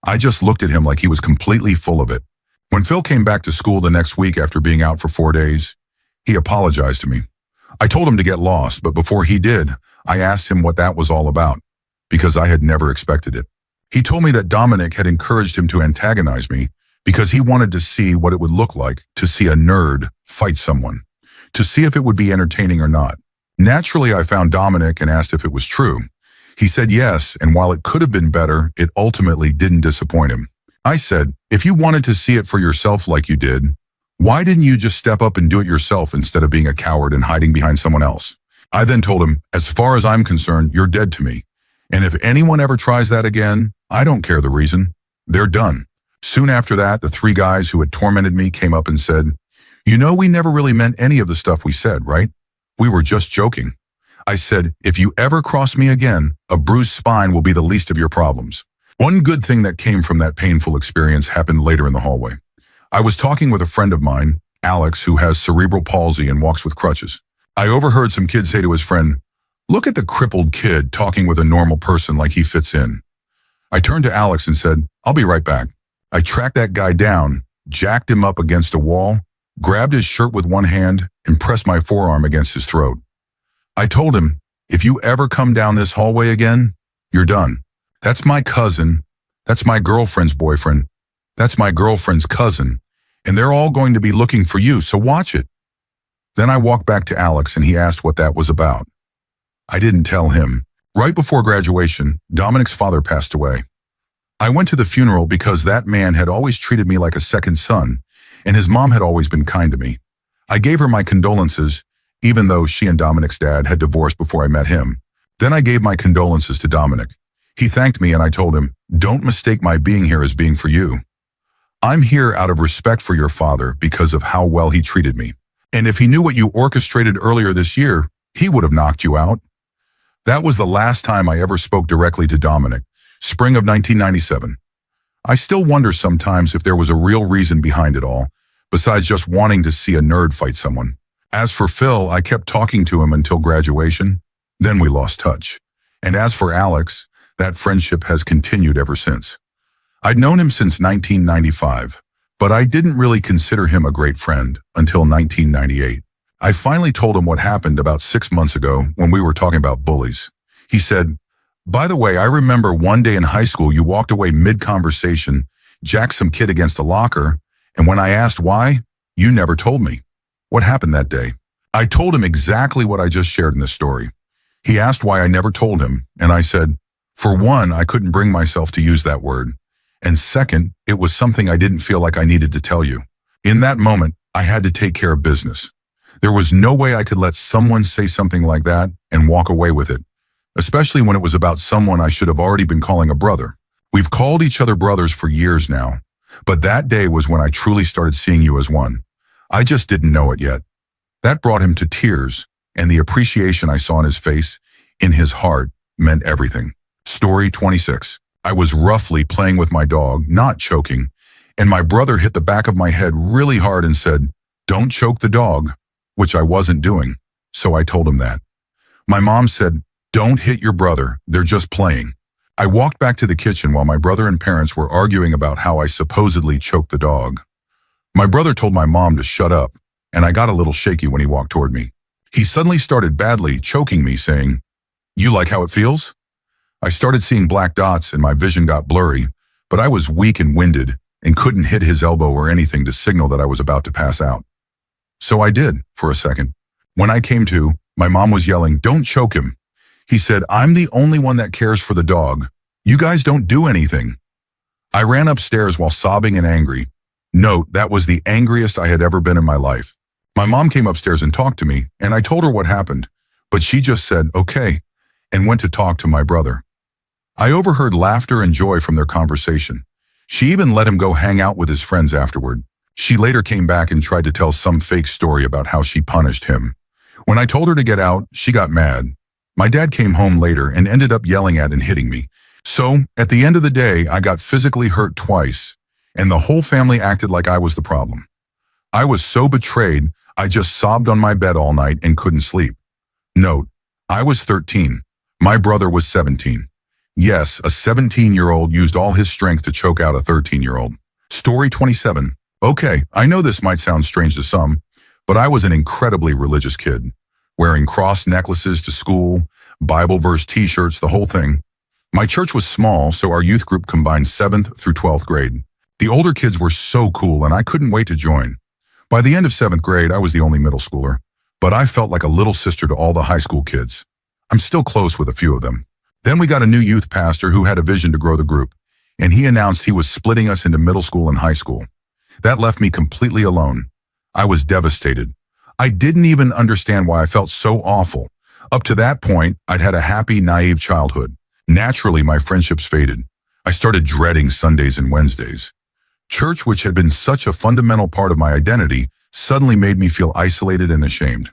I just looked at him like he was completely full of it. When Phil came back to school the next week after being out for 4 days, he apologized to me. I told him to get lost, but before he did, I asked him what that was all about, because I had never expected it. He told me that Dominic had encouraged him to antagonize me because he wanted to see what it would look like to see a nerd fight someone, to see if it would be entertaining or not. Naturally, I found Dominic and asked if it was true. He said yes, and while it could have been better, it ultimately didn't disappoint him. I said, if you wanted to see it for yourself like you did, why didn't you just step up and do it yourself instead of being a coward and hiding behind someone else? I then told him, as far as I'm concerned, you're dead to me. And if anyone ever tries that again, I don't care the reason. They're done. Soon after that, the 3 guys who had tormented me came up and said, you know, we never really meant any of the stuff we said, right? We were just joking. I said, if you ever cross me again, a bruised spine will be the least of your problems. One good thing that came from that painful experience happened later in the hallway. I was talking with a friend of mine, Alex, who has cerebral palsy and walks with crutches. I overheard some kid say to his friend, look at the crippled kid talking with a normal person like he fits in. I turned to Alex and said, I'll be right back. I tracked that guy down, jacked him up against a wall, grabbed his shirt with one hand, and pressed my forearm against his throat. I told him, if you ever come down this hallway again, you're done. That's my cousin. That's my girlfriend's boyfriend. That's my girlfriend's cousin. And they're all going to be looking for you, so watch it. Then I walked back to Alex and he asked what that was about. I didn't tell him. Right before graduation, Dominic's father passed away. I went to the funeral because that man had always treated me like a second son, and his mom had always been kind to me. I gave her my condolences, even though she and Dominic's dad had divorced before I met him. Then I gave my condolences to Dominic. He thanked me and I told him, don't mistake my being here as being for you. I'm here out of respect for your father because of how well he treated me. And if he knew what you orchestrated earlier this year, he would have knocked you out. That was the last time I ever spoke directly to Dominic, spring of 1997. I still wonder sometimes if there was a real reason behind it all, besides just wanting to see a nerd fight someone. As for Phil, I kept talking to him until graduation, then we lost touch. And as for Alex, that friendship has continued ever since. I'd known him since 1995, but I didn't really consider him a great friend until 1998. I finally told him what happened about 6 months ago when we were talking about bullies. He said, by the way, I remember one day in high school you walked away mid-conversation, jacked some kid against a locker, and when I asked why, you never told me. What happened that day? I told him exactly what I just shared in this story. He asked why I never told him, and I said, for one, I couldn't bring myself to use that word. And second, it was something I didn't feel like I needed to tell you. In that moment, I had to take care of business. There was no way I could let someone say something like that and walk away with it, especially when it was about someone I should have already been calling a brother. We've called each other brothers for years now, but that day was when I truly started seeing you as one. I just didn't know it yet. That brought him to tears, and the appreciation I saw in his face, in his heart, meant everything. Story 26. I was roughly playing with my dog, not choking, and my brother hit the back of my head really hard and said, don't choke the dog, which I wasn't doing, so I told him that. My mom said, don't hit your brother, they're just playing. I walked back to the kitchen while my brother and parents were arguing about how I supposedly choked the dog. My brother told my mom to shut up, and I got a little shaky when he walked toward me. He suddenly started badly choking me, saying, you like how it feels? I started seeing black dots and my vision got blurry, but I was weak and winded and couldn't hit his elbow or anything to signal that I was about to pass out. So I did, for a second. When I came to, my mom was yelling, don't choke him. He said, I'm the only one that cares for the dog. You guys don't do anything. I ran upstairs while sobbing and angry. Note, that was the angriest I had ever been in my life. My mom came upstairs and talked to me, and I told her what happened, but she just said, okay, and went to talk to my brother. I overheard laughter and joy from their conversation. She even let him go hang out with his friends afterward. She later came back and tried to tell some fake story about how she punished him. When I told her to get out, she got mad. My dad came home later and ended up yelling at and hitting me. So, at the end of the day, I got physically hurt twice, and the whole family acted like I was the problem. I was so betrayed, I just sobbed on my bed all night and couldn't sleep. Note, I was 13. My brother was 17. Yes, a 17-year-old used all his strength to choke out a 13-year-old. Story 27. Okay, I know this might sound strange to some, but I was an incredibly religious kid, wearing cross necklaces to school, Bible verse t-shirts, the whole thing. My church was small, so our youth group combined 7th through 12th grade. The older kids were so cool, and I couldn't wait to join. By the end of 7th grade, I was the only middle schooler, but I felt like a little sister to all the high school kids. I'm still close with a few of them. Then we got a new youth pastor who had a vision to grow the group, and he announced he was splitting us into middle school and high school. That left me completely alone. I was devastated. I didn't even understand why I felt so awful. Up to that point, I'd had a happy, naive childhood. Naturally, my friendships faded. I started dreading Sundays and Wednesdays. Church, which had been such a fundamental part of my identity, suddenly made me feel isolated and ashamed.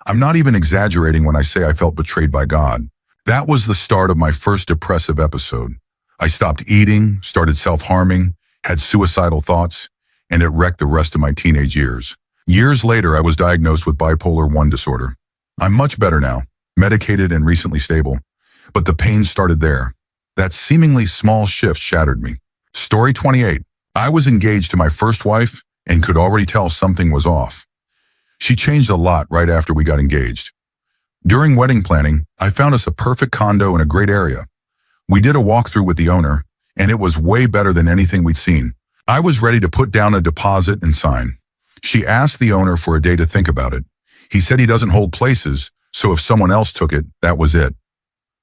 I'm not even exaggerating when I say I felt betrayed by God. That was the start of my first depressive episode. I stopped eating, started self-harming, had suicidal thoughts, and it wrecked the rest of my teenage years. Years later, I was diagnosed with bipolar 1 disorder. I'm much better now, medicated and recently stable. But the pain started there. That seemingly small shift shattered me. Story 28. I was engaged to my first wife and could already tell something was off. She changed a lot right after we got engaged. During wedding planning, I found us a perfect condo in a great area. We did a walkthrough with the owner, and it was way better than anything we'd seen. I was ready to put down a deposit and sign. She asked the owner for a day to think about it. He said he doesn't hold places, so if someone else took it, that was it.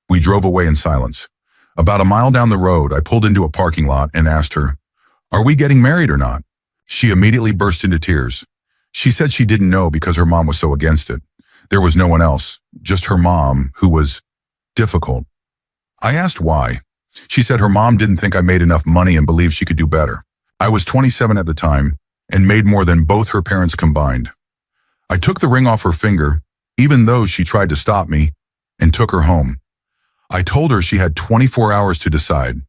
We drove away in silence. About a mile down the road, I pulled into a parking lot and asked her, "Are we getting married or not?" She immediately burst into tears. She said she didn't know because her mom was so against it. There was no one else, just her mom, who was difficult. I asked why. She said her mom didn't think I made enough money and believed she could do better. I was 27 at the time and made more than both her parents combined. I took the ring off her finger, even though she tried to stop me, and took her home. I told her she had 24 hours to decide.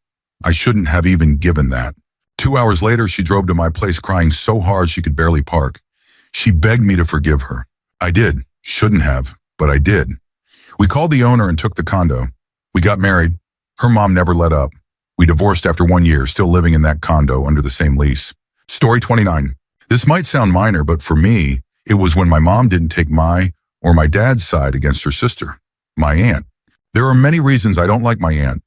I shouldn't have even given that. 2 hours later, she drove to my place crying so hard she could barely park. She begged me to forgive her. I did. Shouldn't have, but I did. We called the owner and took the condo. We got married. Her mom never let up. We divorced after 1 year, still living in that condo under the same lease. Story 29. This might sound minor, but for me, it was when my mom didn't take my or my dad's side against her sister, my aunt. There are many reasons I don't like my aunt,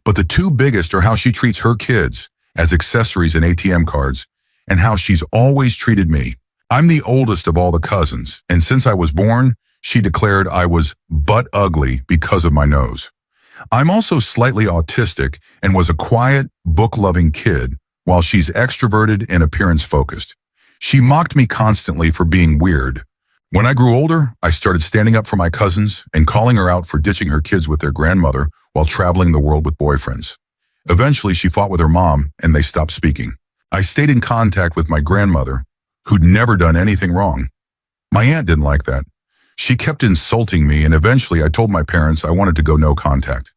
but the two biggest are how she treats her kids as accessories and ATM cards, and how she's always treated me. I'm the oldest of all the cousins, and since I was born, she declared I was butt ugly because of my nose. I'm also slightly autistic and was a quiet, book-loving kid, while she's extroverted and appearance-focused. She mocked me constantly for being weird. When I grew older, I started standing up for my cousins and calling her out for ditching her kids with their grandmother while traveling the world with boyfriends. Eventually, she fought with her mom, and they stopped speaking. I stayed in contact with my grandmother, who'd never done anything wrong. My aunt didn't like that. She kept insulting me, and eventually I told my parents I wanted to go no contact.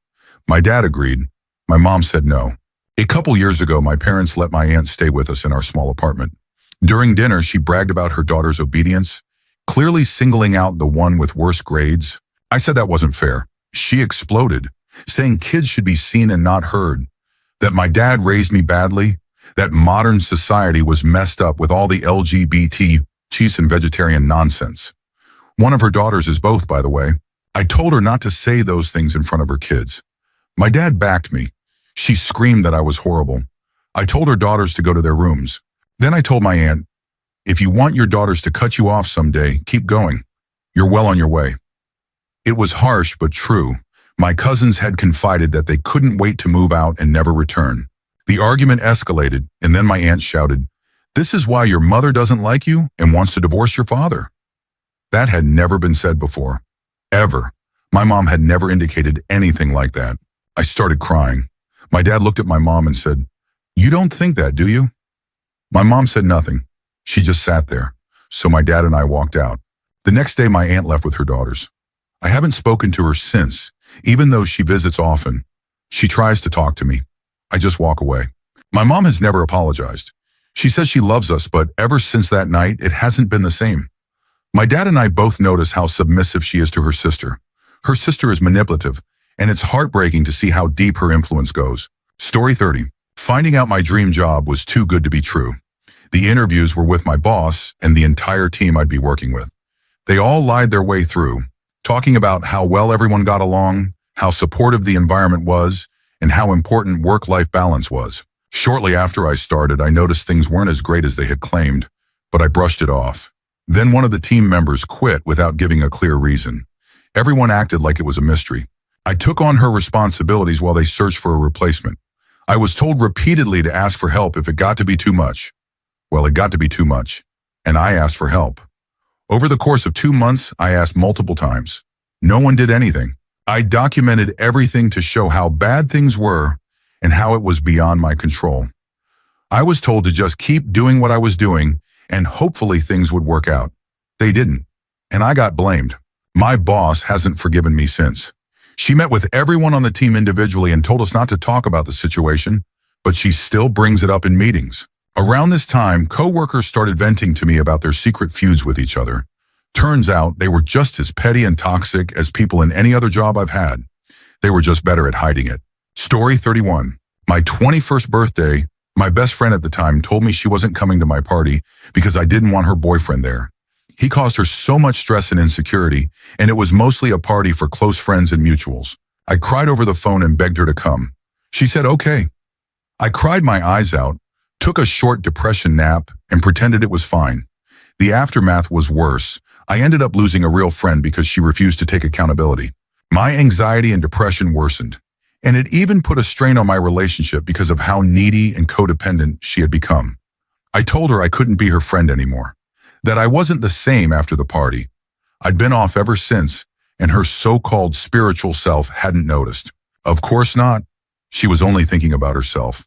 My dad agreed. My mom said no. A couple years ago, my parents let my aunt stay with us in our small apartment. During dinner, she bragged about her daughter's obedience, clearly singling out the one with worse grades. I said that wasn't fair. She exploded, saying kids should be seen and not heard, that my dad raised me badly, that modern society was messed up with all the LGBT, cheese and vegetarian nonsense. One of her daughters is both, by the way. I told her not to say those things in front of her kids. My dad backed me. She screamed that I was horrible. I told her daughters to go to their rooms. Then I told my aunt, if you want your daughters to cut you off someday, keep going. You're well on your way. It was harsh but true. My cousins had confided that they couldn't wait to move out and never return. The argument escalated, and then my aunt shouted, "This is why your mother doesn't like you and wants to divorce your father." That had never been said before. Ever. My mom had never indicated anything like that. I started crying. My dad looked at my mom and said, "You don't think that, do you?" My mom said nothing. She just sat there. So my dad and I walked out. The next day, my aunt left with her daughters. I haven't spoken to her since, even though she visits often. She tries to talk to me. I just walk away. My mom has never apologized. She says she loves us, but ever since that night, it hasn't been the same. My dad and I both notice how submissive she is to her sister. Her sister is manipulative, and it's heartbreaking to see how deep her influence goes. Story 30. Finding out my dream job was too good to be true. The interviews were with my boss and the entire team I'd be working with. They all lied their way through, talking about how well everyone got along, how supportive the environment was, and how important work-life balance was. Shortly after I started, I noticed things weren't as great as they had claimed, but I brushed it off. Then one of the team members quit without giving a clear reason. Everyone acted like it was a mystery. I took on her responsibilities while they searched for a replacement. I was told repeatedly to ask for help if it got to be too much. Well, it got to be too much, and I asked for help. Over the course of 2 months, I asked multiple times. No one did anything. I documented everything to show how bad things were and how it was beyond my control. I was told to just keep doing what I was doing and hopefully things would work out. They didn't, and I got blamed. My boss hasn't forgiven me since. She met with everyone on the team individually and told us not to talk about the situation, but she still brings it up in meetings. Around this time, coworkers started venting to me about their secret feuds with each other. Turns out they were just as petty and toxic as people in any other job I've had. They were just better at hiding it. Story 31. My 21st birthday, my best friend at the time told me she wasn't coming to my party because I didn't want her boyfriend there. He caused her so much stress and insecurity, and it was mostly a party for close friends and mutuals. I cried over the phone and begged her to come. She said, okay. I cried my eyes out, took a short depression nap, and pretended it was fine. The aftermath was worse. I ended up losing a real friend because she refused to take accountability. My anxiety and depression worsened, and it even put a strain on my relationship because of how needy and codependent she had become. I told her I couldn't be her friend anymore, that I wasn't the same after the party. I'd been off ever since, and her so-called spiritual self hadn't noticed. Of course not. She was only thinking about herself.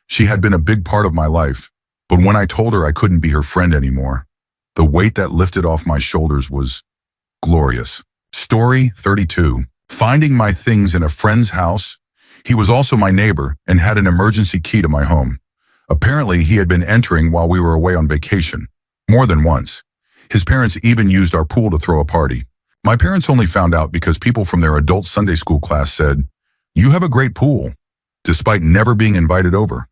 She had been a big part of my life, but when I told her I couldn't be her friend anymore, the weight that lifted off my shoulders was glorious. Story 32. Finding my things in a friend's house. He was also my neighbor and had an emergency key to my home. Apparently, he had been entering while we were away on vacation. More than once. His parents even used our pool to throw a party. My parents only found out because people from their adult Sunday school class said, "You have a great pool," despite never being invited over.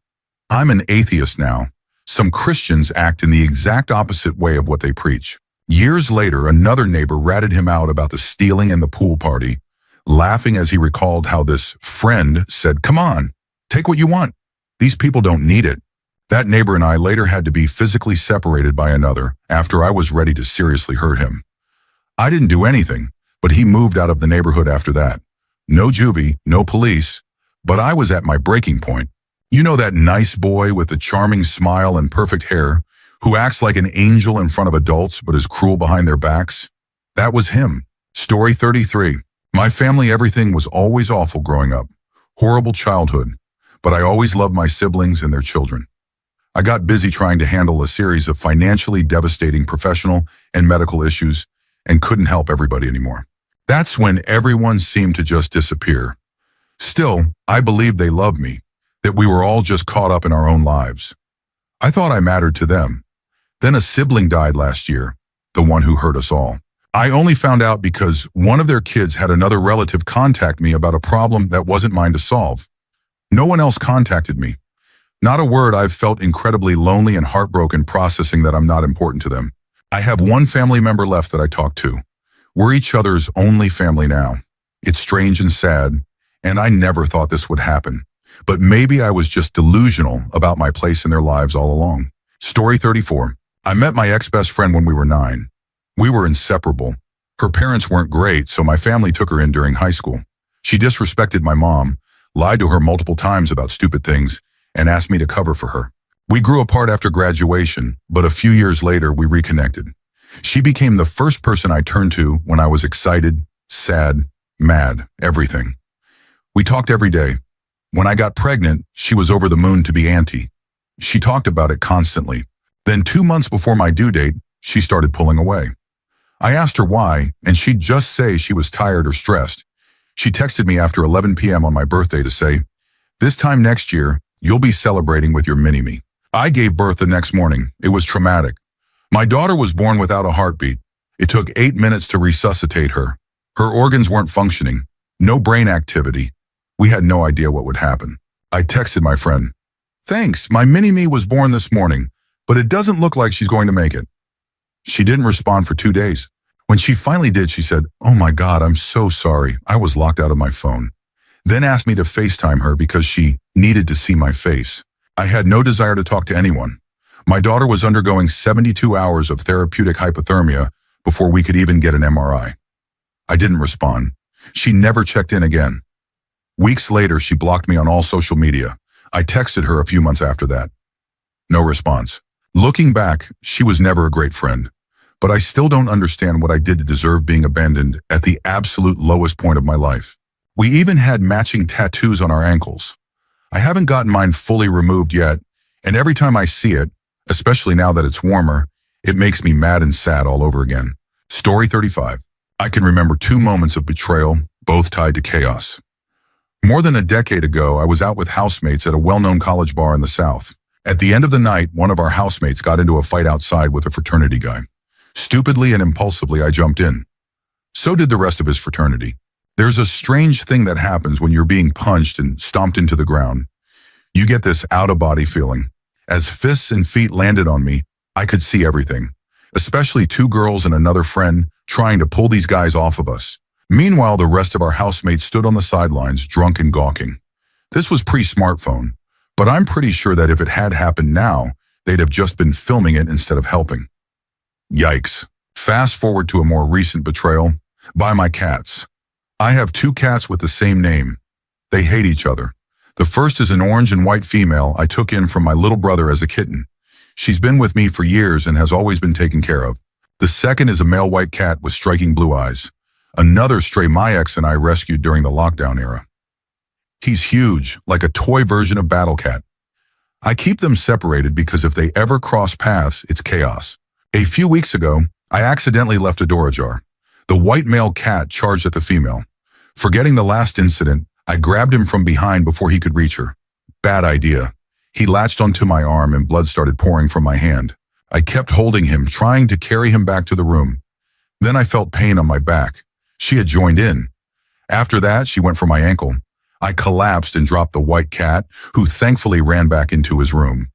I'm an atheist now. Some Christians act in the exact opposite way of what they preach. Years later, another neighbor ratted him out about the stealing and the pool party, laughing as he recalled how this friend said, "Come on, take what you want. These people don't need it." That neighbor and I later had to be physically separated by another after I was ready to seriously hurt him. I didn't do anything, but he moved out of the neighborhood after that. No juvie, no police, but I was at my breaking point. You know that nice boy with the charming smile and perfect hair who acts like an angel in front of adults but is cruel behind their backs? That was him. Story 33. My family, everything was always awful growing up. Horrible childhood. But I always loved my siblings and their children. I got busy trying to handle a series of financially devastating professional and medical issues and couldn't help everybody anymore. That's when everyone seemed to just disappear. Still, I believed they loved me, that we were all just caught up in our own lives. I thought I mattered to them. Then a sibling died last year, the one who hurt us all. I only found out because one of their kids had another relative contact me about a problem that wasn't mine to solve. No one else contacted me. Not a word. I've felt incredibly lonely and heartbroken processing that I'm not important to them. I have one family member left that I talk to. We're each other's only family now. It's strange and sad, and I never thought this would happen. But maybe I was just delusional about my place in their lives all along. Story 34. I met my ex-best friend when we were 9. We were inseparable. Her parents weren't great, so my family took her in during high school. She disrespected my mom, lied to her multiple times about stupid things, and asked me to cover for her. We grew apart after graduation, but a few years later we reconnected. She became the first person I turned to when I was excited, sad, mad, everything. We talked every day. When I got pregnant, she was over the moon to be auntie. She talked about it constantly. Then 2 months before my due date, she started pulling away. I asked her why, and she'd just say she was tired or stressed. She texted me after 11 p.m. on my birthday to say, "This time next year, you'll be celebrating with your mini-me." I gave birth the next morning. It was traumatic. My daughter was born without a heartbeat. It took 8 minutes to resuscitate her. Her organs weren't functioning. No brain activity. We had no idea what would happen. I texted my friend. "Thanks, my mini-me was born this morning, but it doesn't look like she's going to make it." She didn't respond for 2 days. When she finally did, she said, "Oh my God, I'm so sorry. I was locked out of my phone." Then asked me to FaceTime her because she needed to see my face. I had no desire to talk to anyone. My daughter was undergoing 72 hours of therapeutic hypothermia before we could even get an MRI. I didn't respond. She never checked in again. Weeks later, she blocked me on all social media. I texted her a few months after that. No response. Looking back, she was never a great friend. But I still don't understand what I did to deserve being abandoned at the absolute lowest point of my life. We even had matching tattoos on our ankles. I haven't gotten mine fully removed yet, and every time I see it, especially now that it's warmer, it makes me mad and sad all over again. Story 35. I can remember 2 moments of betrayal, both tied to chaos. More than a decade ago, I was out with housemates at a well-known college bar in the South. At the end of the night, one of our housemates got into a fight outside with a fraternity guy. Stupidly and impulsively, I jumped in. So did the rest of his fraternity. There's a strange thing that happens when you're being punched and stomped into the ground. You get this out-of-body feeling. As fists and feet landed on me, I could see everything, especially 2 girls and another friend trying to pull these guys off of us. Meanwhile, the rest of our housemates stood on the sidelines, drunk and gawking. This was pre-smartphone, but I'm pretty sure that if it had happened now, they'd have just been filming it instead of helping. Yikes. Fast forward to a more recent betrayal by my cats. I have 2 cats with the same name. They hate each other. The first is an orange and white female I took in from my little brother as a kitten. She's been with me for years and has always been taken care of. The second is a male white cat with striking blue eyes. Another stray my ex and I rescued during the lockdown era. He's huge, like a toy version of Battle Cat. I keep them separated because if they ever cross paths, it's chaos. A few weeks ago, I accidentally left a door ajar. The white male cat charged at the female. Forgetting the last incident, I grabbed him from behind before he could reach her. Bad idea. He latched onto my arm and blood started pouring from my hand. I kept holding him, trying to carry him back to the room. Then I felt pain on my back. She had joined in. After that, she went for my ankle. I collapsed and dropped the white cat, who thankfully ran back into his room.